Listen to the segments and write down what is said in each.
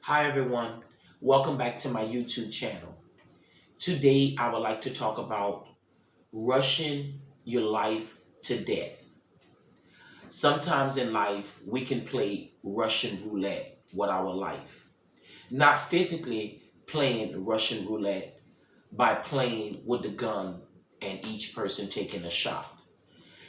Hi everyone, welcome back to my YouTube channel. Today I would like to talk about rushing your life to death. Sometimes in life we can play Russian roulette with our life. Not physically playing Russian roulette by playing with the gun and each person taking a shot.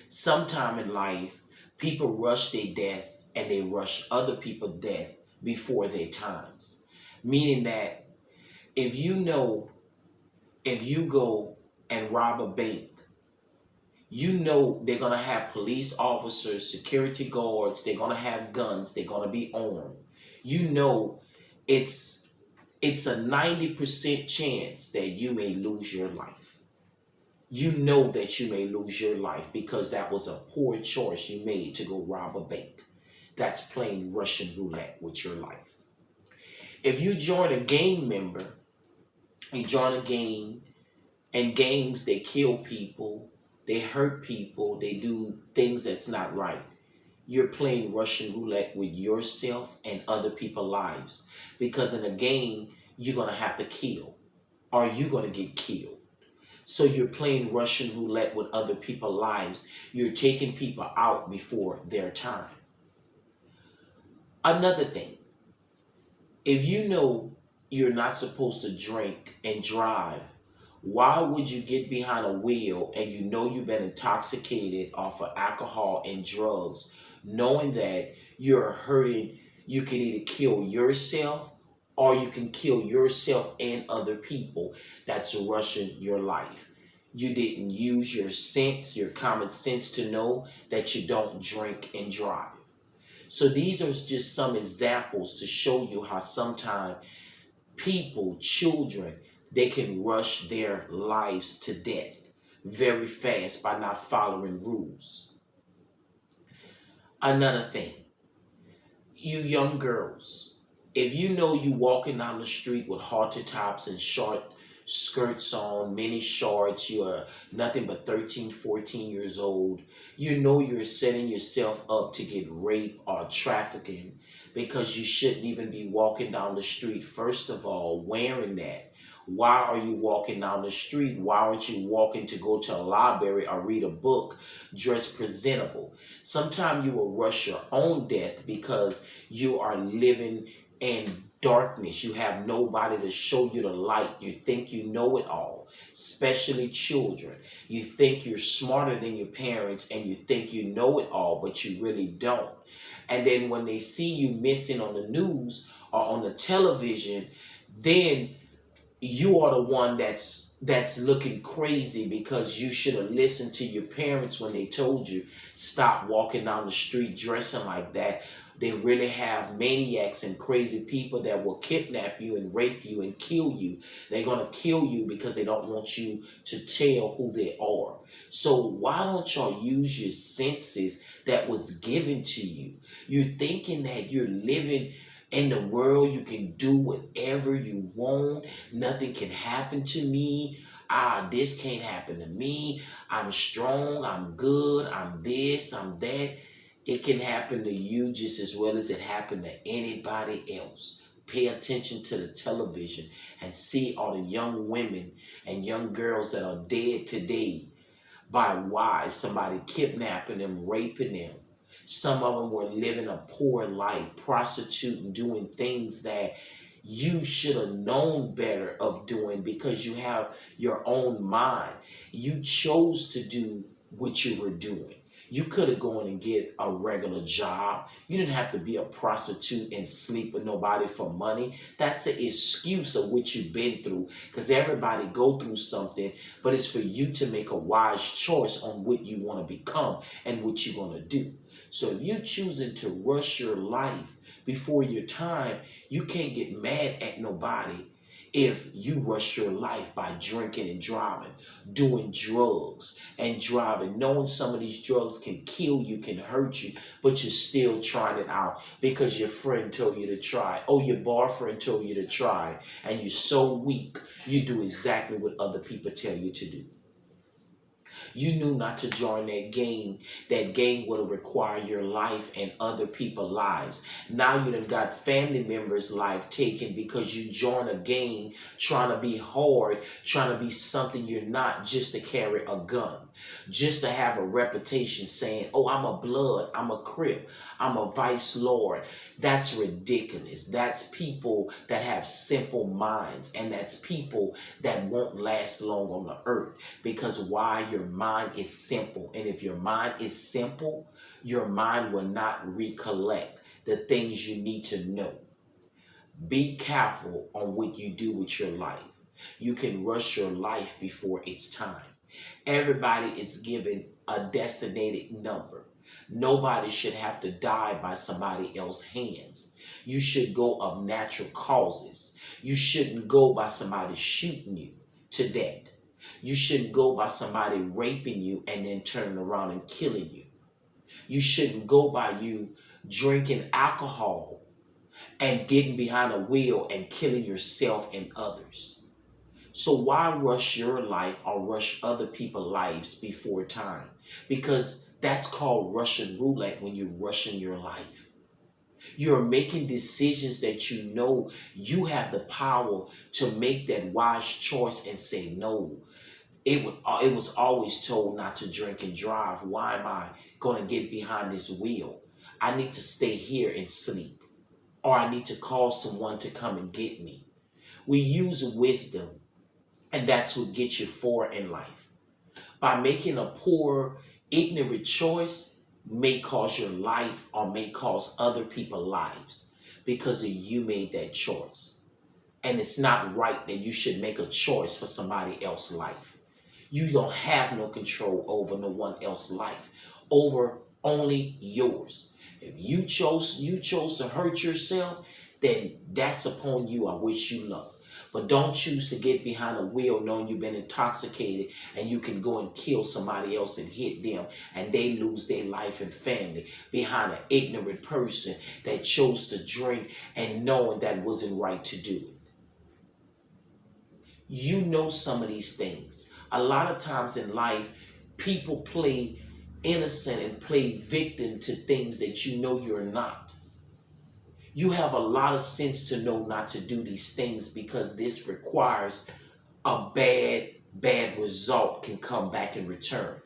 Sometime in life people rush their death and they rush other people's death before their times. Meaning that if you know if you go and rob a bank, you know they're gonna have police officers, security guards, they're gonna have guns, they're gonna be armed. You know it's it's a 90% chance that you may lose your life. You know that you may lose your life because that was a poor choice you made to go rob a bank. That's playing Russian roulette with your life. If you join a gang member, you join a gang and gangs, they kill people, they hurt people, they do things that's not right. You're playing Russian roulette with yourself and other people's lives. Because in a game, you're going to have to kill or you're going to get killed. So you're playing Russian roulette with other people's lives. You're taking people out before their time. Another thing, if you know you're not supposed to drink and drive, why would you get behind a wheel and you know you've been intoxicated off of alcohol and drugs, knowing that you're hurting, you can either kill yourself or you can kill yourself and other people. That's rushing your life. You didn't use your sense, your common sense to know that you don't drink and drive. So these are just some examples to show you how sometimes people, children, they can rush their lives to death very fast by not following rules. Another thing, you young girls, if you know you walking down the street with halter tops and short skirts on, mini shorts, you're nothing but 13, 14 years old, you know you're setting yourself up to get raped or trafficking because you shouldn't even be walking down the street, first of all, wearing that. Why are you walking down the street? Why aren't you walking to go to a library or read a book dressed presentable? Sometimes you will rush your own death because you are living in darkness. You have nobody to show you the light. You think you know it all, especially children. You think you're smarter than your parents and you think you know it all, but you really don't. And then when they see you missing on the news or on the television, then you are the one that's looking crazy because you should have listened to your parents when they told you stop walking down the street dressing like that. They really have maniacs and crazy people that will kidnap you and rape you and kill you. They're going to kill you because they don't want you to tell who they are. So why don't y'all use your senses that was given to you? You're thinking that you're living in the world, you can do whatever you want. Nothing can happen to me. This can't happen to me. I'm strong. I'm good. I'm this. I'm that. It can happen to you just as well as it happened to anybody else. Pay attention to the television and see all the young women and young girls that are dead today by why somebody kidnapping them, raping them. Some of them were living a poor life, prostituting, doing things that you should have known better of doing because you have your own mind. You chose to do what you were doing. You could have gone and get a regular job. You didn't have to be a prostitute and sleep with nobody for money. That's an excuse of what you've been through because everybody go through something, but it's for you to make a wise choice on what you want to become and what you're going to do. So if you're choosing to rush your life before your time, you can't get mad at nobody if you rush your life by drinking and driving, doing drugs and driving, knowing some of these drugs can kill you, can hurt you, but you're still trying it out because your friend told you to try, or your boyfriend told you to try, and you're so weak, you do exactly what other people tell you to do. You knew not to join that game. That game would have required your life and other people's lives. Now you done got family members' life taken because you joined a game trying to be hard, trying to be something you're not, just to carry a gun, just to have a reputation saying, oh, I'm a blood, I'm a Crip, I'm a Vice Lord. That's ridiculous. That's people that have simple minds, and that's people that won't last long on the earth. Because why? Your mind is simple. And if your mind is simple, your mind will not recollect the things you need to know. Be careful on what you do with your life. You can rush your life before it's time. Everybody is given a designated number. Nobody should have to die by somebody else's hands. You should go of natural causes. You shouldn't go by somebody shooting you to death. You shouldn't go by somebody raping you and then turning around and killing you. You shouldn't go by you drinking alcohol and getting behind a wheel and killing yourself and others. So why rush your life or rush other people's lives before time? Because that's called Russian roulette when you're rushing your life. You're making decisions that you know you have the power to make that wise choice and say no. It was always told not to drink and drive. Why am I going to get behind this wheel? I need to stay here and sleep. Or I need to call someone to come and get me. We use wisdom, and that's what gets you far in life. By making a poor, ignorant choice may cause your life or may cause other people's lives because of you made that choice. And it's not right that you should make a choice for somebody else's life. You don't have no control over no one else's life, over only yours. If you chose to hurt yourself, then that's upon you. I wish you luck. But don't choose to get behind a wheel knowing you've been intoxicated and you can go and kill somebody else and hit them and they lose their life and family behind an ignorant person that chose to drink and knowing that wasn't right to do it. You know some of these things. A lot of times in life, people play innocent and play victim to things that you know you're not. You have a lot of sense to know not to do these things because this requires a bad result can come back in return.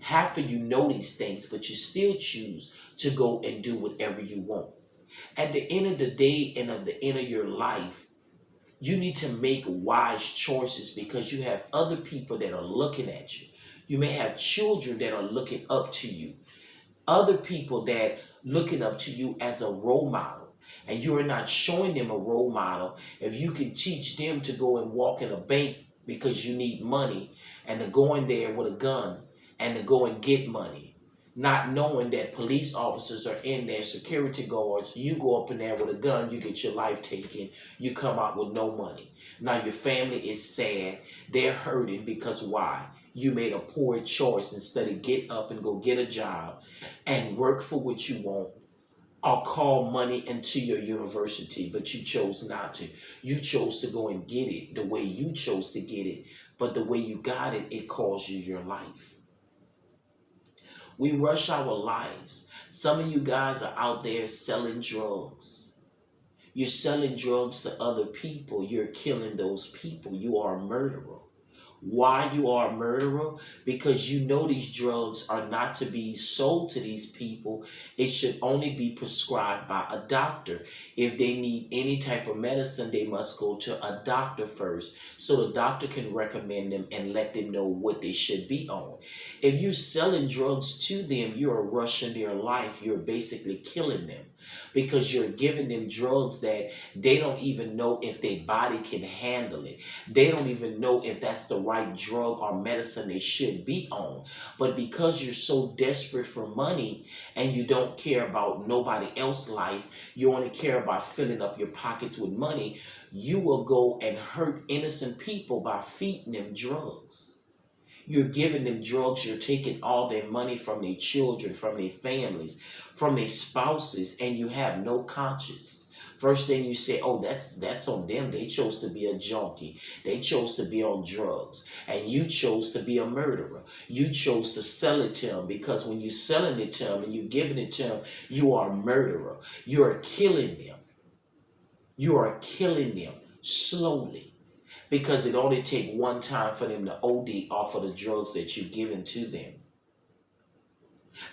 Half of you know these things, but you still choose to go and do whatever you want. At the end of the day and of the end of your life, you need to make wise choices because you have other people that are looking at you. You may have children that are looking up to you. Other people that looking up to you as a role model. And you are not showing them a role model. If you can teach them to go and walk in a bank because you need money and to go in there with a gun and to go and get money, not knowing that police officers are in there, security guards, you go up in there with a gun, you get your life taken, you come out with no money. Now your family is sad, they're hurting because why? You made a poor choice instead of get up and go get a job and work for what you want or call money into your university, but you chose not to. You chose to go and get it the way you chose to get it, but the way you got it, it cost you your life. We rush our lives. Some of you guys are out there selling drugs. You're selling drugs to other people. You're killing those people. You are a murderer. Why you are a murderer? Because you know these drugs are not to be sold to these people. It should only be prescribed by a doctor. If they need any type of medicine, they must go to a doctor first so the doctor can recommend them and let them know what they should be on. If you're selling drugs to them, you're rushing their life. You're basically killing them because you're giving them drugs that they don't even know if their body can handle it. They don't even know if that's the right drug or medicine they should be on. But because you're so desperate for money and you don't care about nobody else's life, you only care about filling up your pockets with money, you will go and hurt innocent people by feeding them drugs. You're giving them drugs. You're taking all their money from their children, from their families, from their spouses, and you have no conscience. First thing you say, oh, that's on them. They chose to be a junkie. They chose to be on drugs. And you chose to be a murderer. You chose to sell it to them, because when you're selling it to them and you're giving it to them, you are a murderer. You are killing them. You are killing them slowly, because it only takes one time for them to OD off of the drugs that you're giving to them.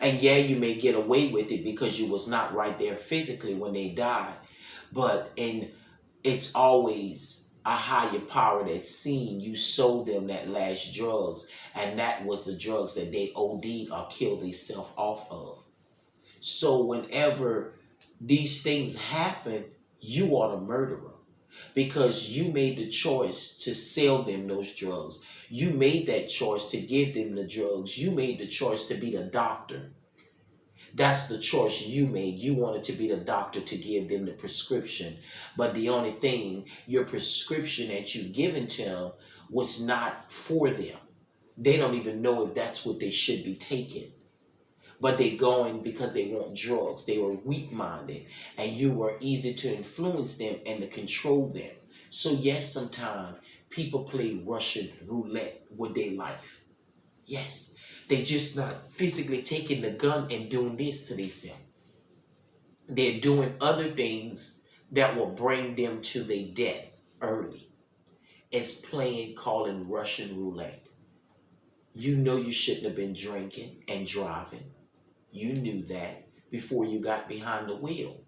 And yeah, you may get away with it because you was not right there physically when they died, but it's always a higher power that's seen you sold them that last drugs, and that was the drugs that they OD'd or killed themselves off of. So whenever these things happen, you are the murderer, because you made the choice to sell them those drugs. You made that choice to give them the drugs. You made the choice to be the doctor. That's the choice you made. You wanted to be the doctor to give them the prescription. But the only thing, your prescription that you given to them was not for them. They don't even know if that's what they should be taking. But they going because they want drugs. They were weak-minded, and you were easy to influence them and to control them. So yes, sometimes people play Russian roulette with their life. Yes, they just not physically taking the gun and doing this to themselves. They're doing other things that will bring them to their death early. It's playing, calling Russian roulette. You know you shouldn't have been drinking and driving. You knew that before you got behind the wheel.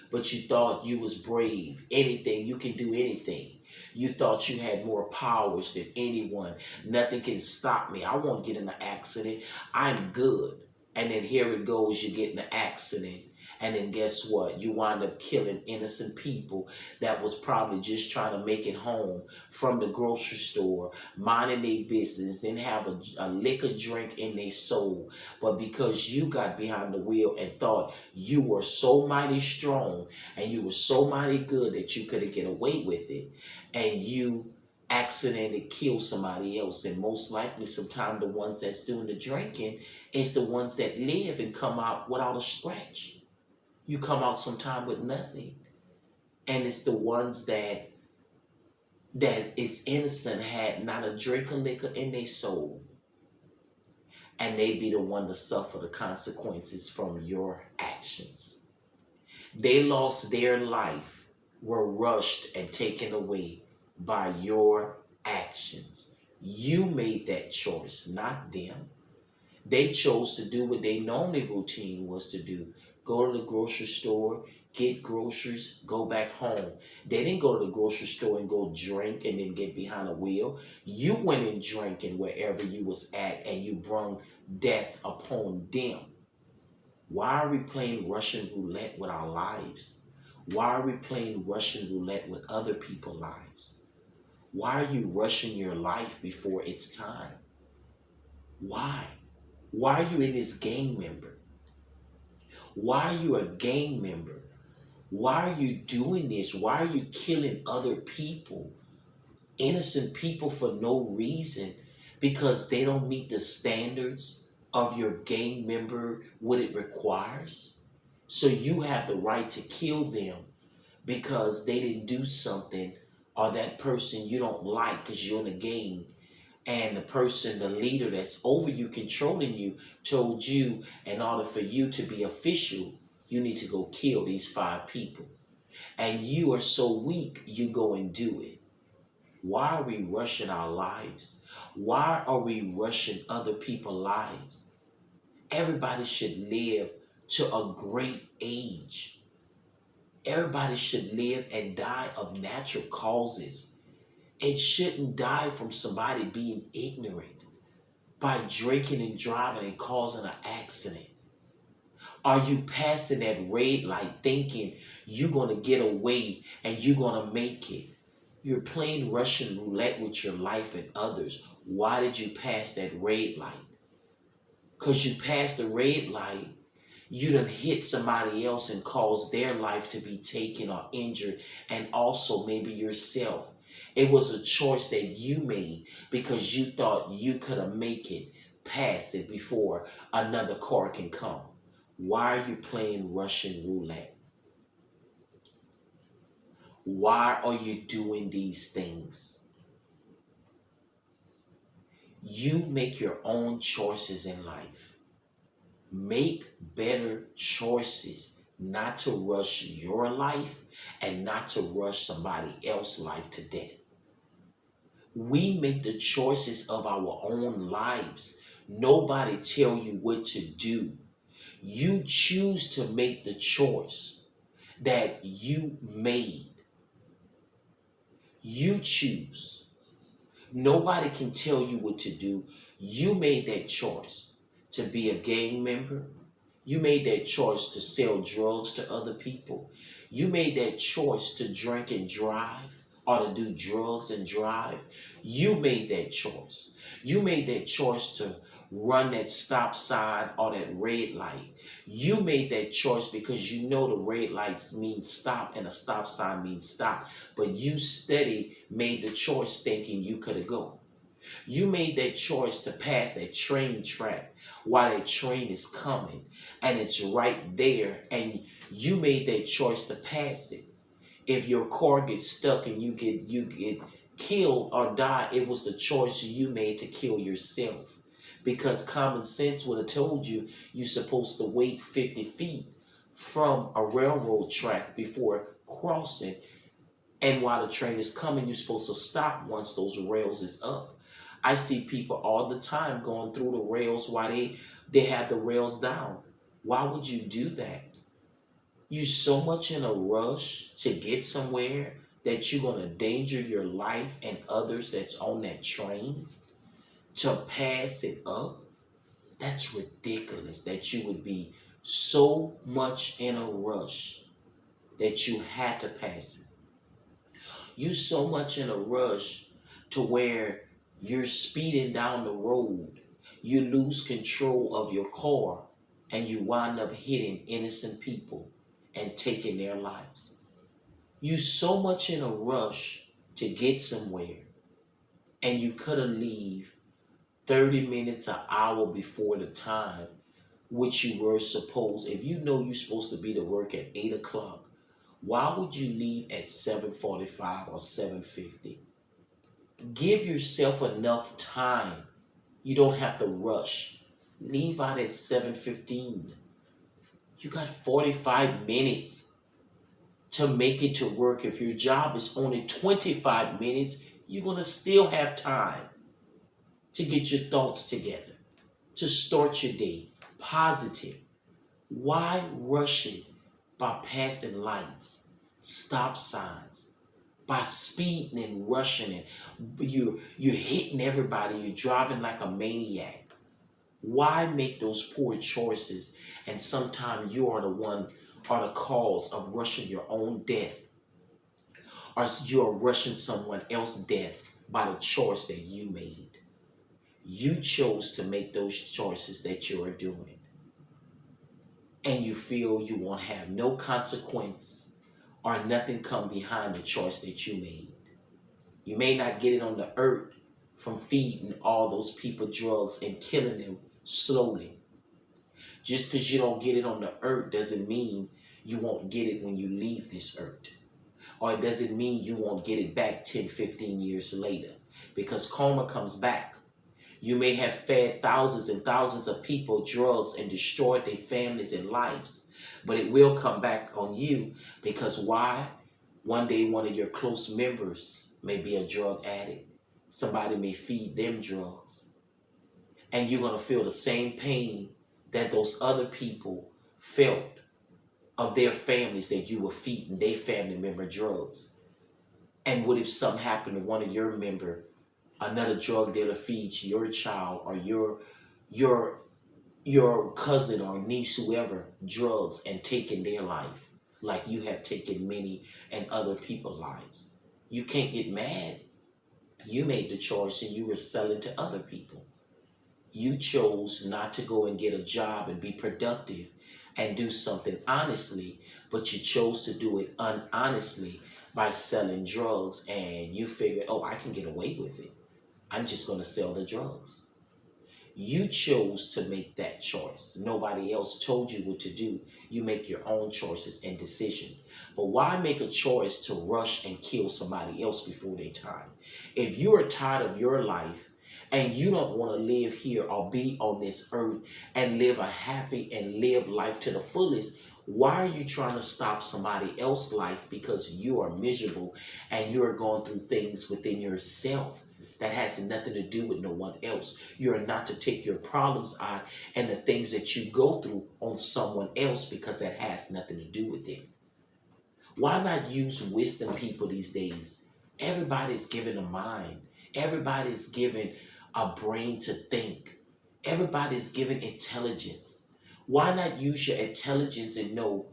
But you thought you was brave. Anything, you can do anything. You thought you had more powers than anyone. Nothing can stop me. I won't get in an accident. I'm good. And then here it goes, you get in an accident. And then guess what? You wind up killing innocent people that was probably just trying to make it home from the grocery store, minding their business, then have a liquor drink in their soul. But because you got behind the wheel and thought you were so mighty strong and you were so mighty good that you could get away with it, and you accidentally kill somebody else, and most likely sometimes the ones that's doing the drinking is the ones that live and come out without a scratch. You come out sometime with nothing. And it's the ones that is innocent, had not a drink of liquor in their soul. And they be the one to suffer the consequences from your actions. They lost their life, were rushed and taken away by your actions. You made that choice, not them. They chose to do what they normally routine was to do. Go to the grocery store, get groceries, go back home. They didn't go to the grocery store and go drink and then get behind a wheel. You went and drinking wherever you was at, and you brought death upon them. Why are we playing Russian roulette with our lives? Why are we playing Russian roulette with other people's lives? Why are you rushing your life before it's time? Why? Why are you in this gang member? Why are you a gang member? Why are you doing this? Why are you killing other people? Innocent people for no reason, because they don't meet the standards of your gang member, what it requires. So you have the right to kill them because they didn't do something, or that person you don't like because you're in a gang, and the person, the leader that's over you, controlling you, told you in order for you to be official, you need to go kill these 5 people. And you are so weak, you go and do it. Why are we rushing our lives? Why are we rushing other people's lives? Everybody should live to a great age. Everybody should live and die of natural causes. It shouldn't die from somebody being ignorant by drinking and driving and causing an accident. Are you passing that red light thinking you're going to get away and you're going to make it? You're playing Russian roulette with your life and others. Why did you pass that red light? Because you passed the red light, you done hit somebody else and caused their life to be taken or injured, and also maybe yourself. It was a choice that you made because you thought you could have make it past it before another car can come. Why are you playing Russian roulette? Why are you doing these things? You make your own choices in life. Make better choices, not to rush your life and not to rush somebody else's life to death. We make the choices of our own lives. Nobody tell you what to do. You choose to make the choice that you made. You choose. Nobody can tell you what to do. You made that choice to be a gang member. You made that choice to sell drugs to other people. You made that choice to drink and drive or to do drugs and drive. You made that choice. You made that choice to run that stop sign or that red light. You made that choice because you know the red lights mean stop and a stop sign means stop. But you steady made the choice thinking you could have go. You made that choice to pass that train track while that train is coming and it's right there, and you made that choice to pass it. If your car gets stuck and you get killed or die, it was the choice you made to kill yourself. Because common sense would have told you you're supposed to wait 50 feet from a railroad track before crossing. And while the train is coming, you're supposed to stop once those rails is up. I see people all the time going through the rails while they have the rails down. Why would you do that? You so much in a rush to get somewhere that you're gonna endanger your life and others that's on that train to pass it up. That's ridiculous that you would be so much in a rush that you had to pass it. You so much in a rush to where you're speeding down the road, you lose control of your car, and you wind up hitting innocent people and taking their lives. You so much in a rush to get somewhere, and you could have leave 30 minutes, an hour before the time which you were supposed. If you know you're supposed to be to work at 8 o'clock, why would you leave at 7:45 or 7:50? Give yourself enough time. You don't have to rush. Leave out at 7:15. You got 45 minutes to make it to work. If your job is only 25 minutes, you're going to still have time to get your thoughts together, to start your day positive. Why rush it by passing lights, stop signs, by speeding and rushing it? You're hitting everybody. You're driving like a maniac. Why make those poor choices? And sometimes you are the one are the cause of rushing your own death, or you are rushing someone else's death by the choice that you made. You chose to make those choices that you are doing, and you feel you won't have no consequence or nothing come behind the choice that you made. You may not get it on the earth from feeding all those people drugs and killing them slowly. Just because you don't get it on the earth doesn't mean you won't get it when you leave this earth. Or it doesn't mean you won't get it back 10, 15 years later. Because karma comes back. You may have fed thousands and thousands of people drugs and destroyed their families and lives. But it will come back on you, because why? One day one of your close members may be a drug addict. Somebody may feed them drugs. And you're going to feel the same pain that those other people felt of their families that you were feeding their family member drugs. And what if something happened to one of your member, another drug dealer feeds your child or your cousin or niece, whoever, drugs and taking their life, like you have taken many and other people's lives? You can't get mad. You made the choice and you were selling to other people. You chose not to go and get a job and be productive and do something honestly, but you chose to do it unhonestly by selling drugs, and you figured, oh, I can get away with it. I'm just going to sell the drugs. You chose to make that choice. Nobody else told you what to do. You make your own choices and decision. But why make a choice to rush and kill somebody else before their time? If you are tired of your life and you don't want to live here or be on this earth and live a happy and live life to the fullest, why are you trying to stop somebody else's life because you are miserable and you are going through things within yourself that has nothing to do with no one else? You are not to take your problems out and the things that you go through on someone else because that has nothing to do with them. Why not use wisdom, people, these days? Everybody's given a mind. Everybody's given a brain to think. Everybody's given intelligence. Why not use your intelligence and know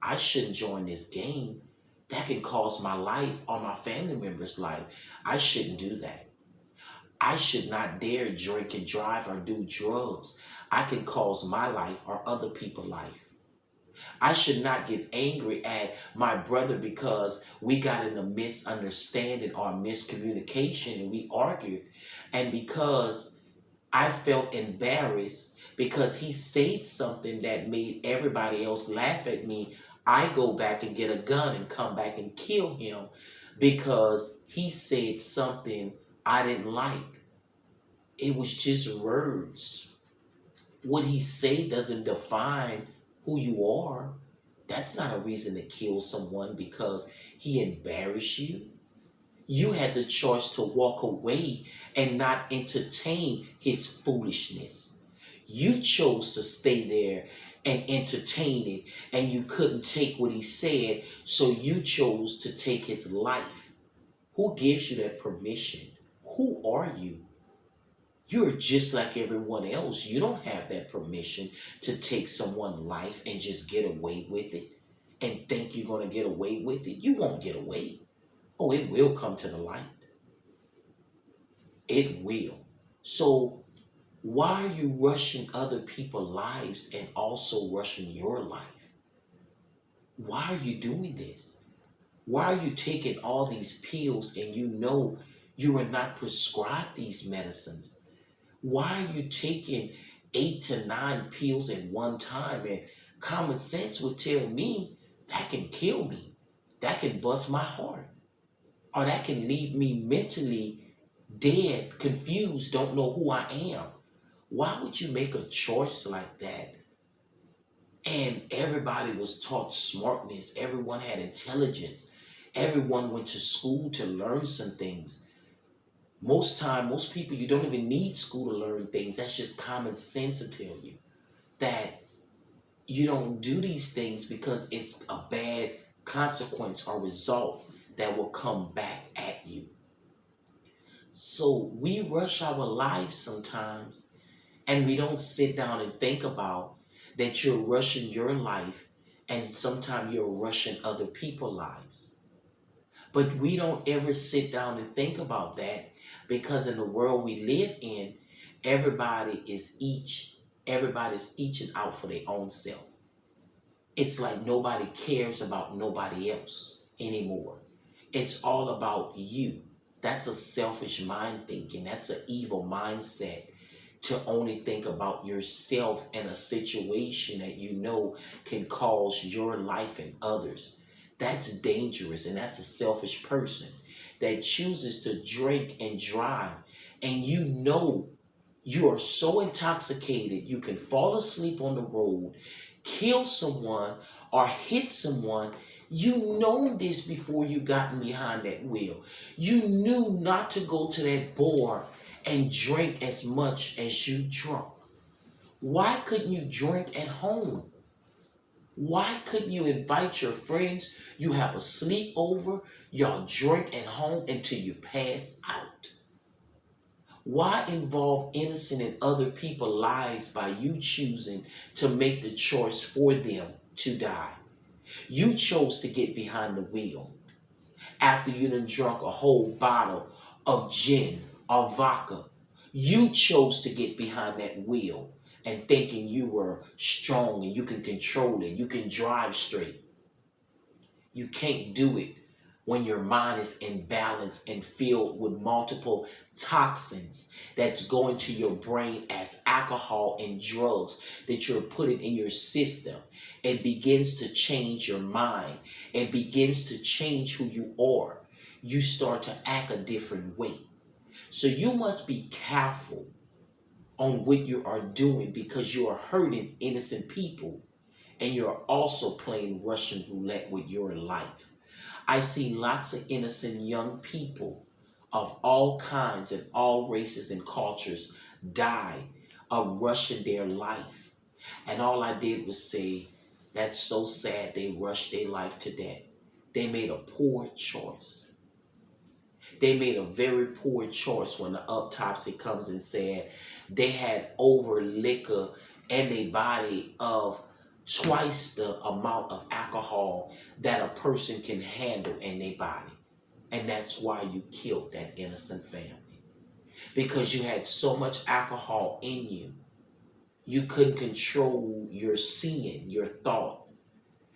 I shouldn't join this game? That can cause my life or my family member's life. I shouldn't do that. I should not dare drink and drive or do drugs. I can cause my life or other people's life. I should not get angry at my brother because we got in a misunderstanding or a miscommunication and we argued. And because I felt embarrassed because he said something that made everybody else laugh at me, I go back and get a gun and come back and kill him because he said something I didn't like. It was just words. What he said doesn't define who you are. That's not a reason to kill someone because he embarrassed you. You had the choice to walk away and not entertain his foolishness. You chose to stay there and entertain it, and you couldn't take what he said, so you chose to take his life. Who gives you that permission? Who are you? You're just like everyone else. You don't have that permission to take someone's life and just get away with it and think you're going to get away with it. You won't get away. Oh, it will come to the light. It will. So why are you rushing other people's lives and also rushing your life? Why are you doing this? Why are you taking all these pills and you know you are not prescribed these medicines? Why are you taking 8 to 9 pills at one time? And common sense would tell me that can kill me. That can bust my heart. Or that can leave me mentally dead, confused, don't know who I am. Why would you make a choice like that? And everybody was taught smartness. Everyone had intelligence. Everyone went to school to learn some things. Most people, you don't even need school to learn things. That's just common sense to tell you that you don't do these things because it's a bad consequence or result that will come back at you. So we rush our lives sometimes and we don't sit down and think about that you're rushing your life and sometimes you're rushing other people's lives. But we don't ever sit down and think about that because in the world we live in, everybody's eaching out for their own self. It's like nobody cares about nobody else anymore. It's all about you. That's a selfish mind thinking. That's an evil mindset to only think about yourself and a situation that you know can cause your life and others. That's dangerous, and that's a selfish person that chooses to drink and drive, and you know you are so intoxicated you can fall asleep on the road, kill someone, or hit someone. You know this before you got behind that wheel. You knew not to go to that bar and drink as much as you drunk. Why couldn't you drink at home? Why couldn't you invite your friends? You have a sleepover, y'all drink at home until you pass out. Why involve innocent and other people's lives by you choosing to make the choice for them to die? You chose to get behind the wheel after you done drunk a whole bottle of gin or vodka. You chose to get behind that wheel and thinking you were strong and you can control it. You can drive straight. You can't do it when your mind is imbalanced and filled with multiple toxins that's going to your brain as alcohol and drugs that you're putting in your system. It begins to change your mind. It begins to change who you are. You start to act a different way. So you must be careful on what you are doing, because you are hurting innocent people and you're also playing Russian roulette with your life. I see lots of innocent young people of all kinds and all races and cultures die of rushing their life. And all I did was say, that's so sad they rushed their life to death. They made a poor choice. They made a very poor choice when the autopsy comes and said they had over liquor in their body of twice the amount of alcohol that a person can handle in their body. And that's why you killed that innocent family. Because you had so much alcohol in you, you couldn't control your seeing, your thought.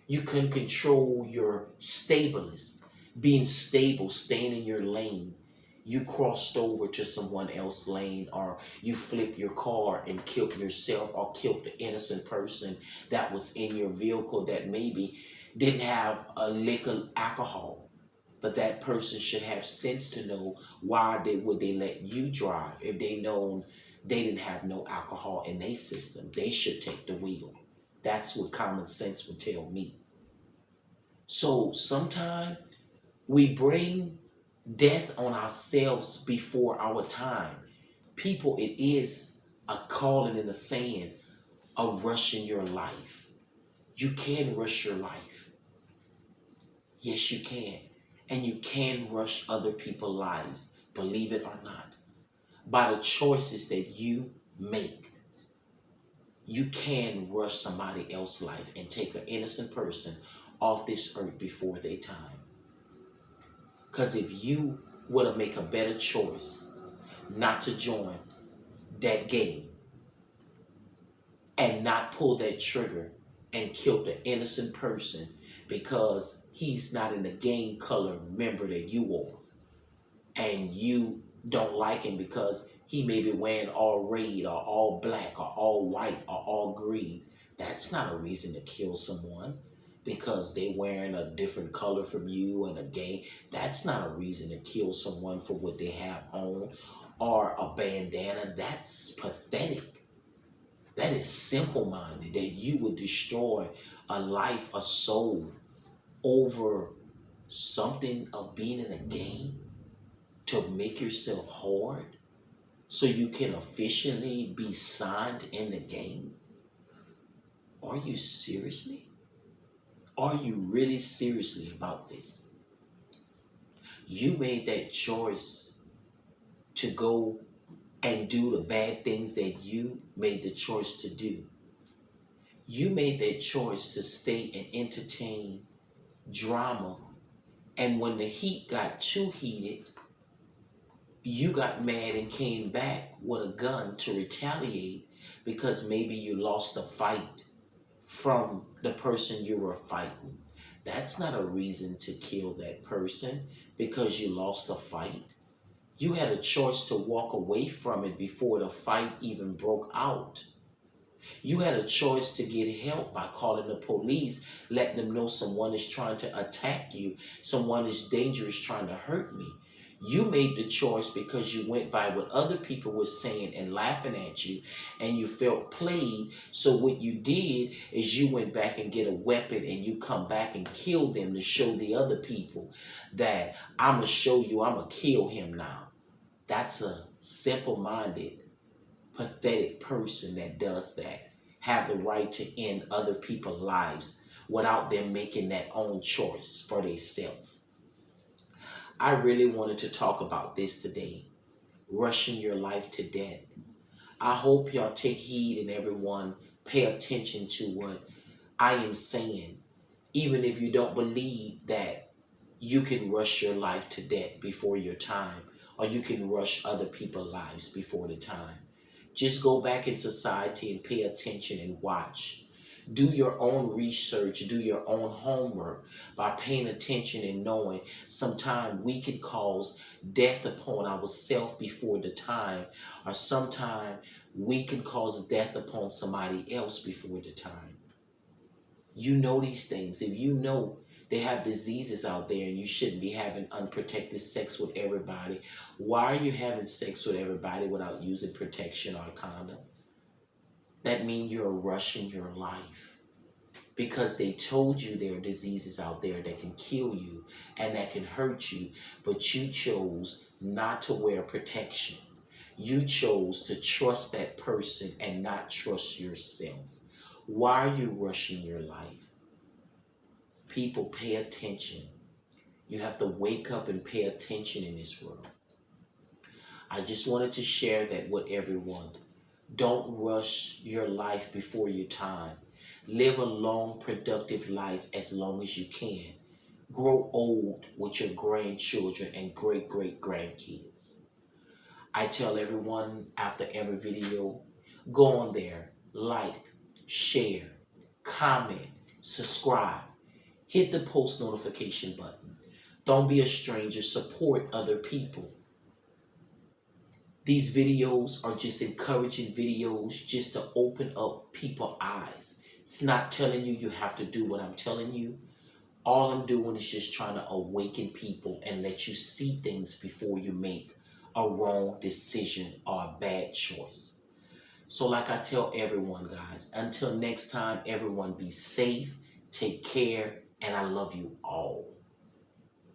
You couldn't control your stableness, being stable, staying in your lane. You crossed over to someone else's lane, or you flipped your car and killed yourself, or killed the innocent person that was in your vehicle that maybe didn't have a lick of alcohol. But that person should have sense to know why would they let you drive if they known they didn't have no alcohol in their system. They should take the wheel. That's what common sense would tell me. So sometimes we bring death on ourselves before our time. People, it is a calling in the sand of rushing your life. You can rush your life. Yes, you can. And you can rush other people's lives, believe it or not. By the choices that you make, you can rush somebody else's life and take an innocent person off this earth before their time. Because if you would have made a better choice not to join that game and not pull that trigger and kill the innocent person because he's not in the game color member that you are, and you don't like him because he may be wearing all red or all black or all white or all green, that's not a reason to kill someone because they wearing a different color from you in a game. That's not a reason to kill someone for what they have on or a bandana. That's pathetic. That is simple-minded, that you would destroy a life, a soul, over something of being in a game to make yourself hard so you can efficiently be signed in the game. Are you seriously? Are you really seriously about this? You made that choice to go and do the bad things that you made the choice to do. You made that choice to stay and entertain drama. And when the heat got too heated, you got mad and came back with a gun to retaliate because maybe you lost a fight from the person you were fighting. That's not a reason to kill that person because you lost a fight. You had a choice to walk away from it before the fight even broke out. You had a choice to get help by calling the police, letting them know someone is trying to attack you, someone is dangerous trying to hurt me. You made the choice because you went by what other people were saying and laughing at you, and you felt played. So what you did is you went back and get a weapon and you come back and kill them to show the other people that I'm going to show you, I'm going to kill him now. That's a simple-minded, pathetic person that does that. Have the right to end other people's lives without them making that own choice for themselves. I really wanted to talk about this today, rushing your life to death. I hope y'all take heed and everyone pay attention to what I am saying, even if you don't believe that you can rush your life to death before your time, or you can rush other people's lives before the time. Just go back in society and pay attention and watch. Do your own research, do your own homework by paying attention and knowing sometimes we could cause death upon ourselves before the time, or sometimes we can cause death upon somebody else before the time. You know these things. If you know they have diseases out there and you shouldn't be having unprotected sex with everybody, why are you having sex with everybody without using protection or a condom? That means you're rushing your life because they told you there are diseases out there that can kill you and that can hurt you, but you chose not to wear protection. You chose to trust that person and not trust yourself. Why are you rushing your life? People, pay attention. You have to wake up and pay attention in this world. I just wanted to share that with everyone. Don't rush your life before your time. Live a long, productive life as long as you can. Grow old with your grandchildren and great grandkids. I tell everyone after every video, go on there, like, share, comment, subscribe, hit the post notification button. Don't be a stranger, support other people. These videos are just encouraging videos just to open up people's eyes. It's not telling you you have to do what I'm telling you. All I'm doing is just trying to awaken people and let you see things before you make a wrong decision or a bad choice. So like I tell everyone, guys, until next time, everyone be safe, take care, and I love you all.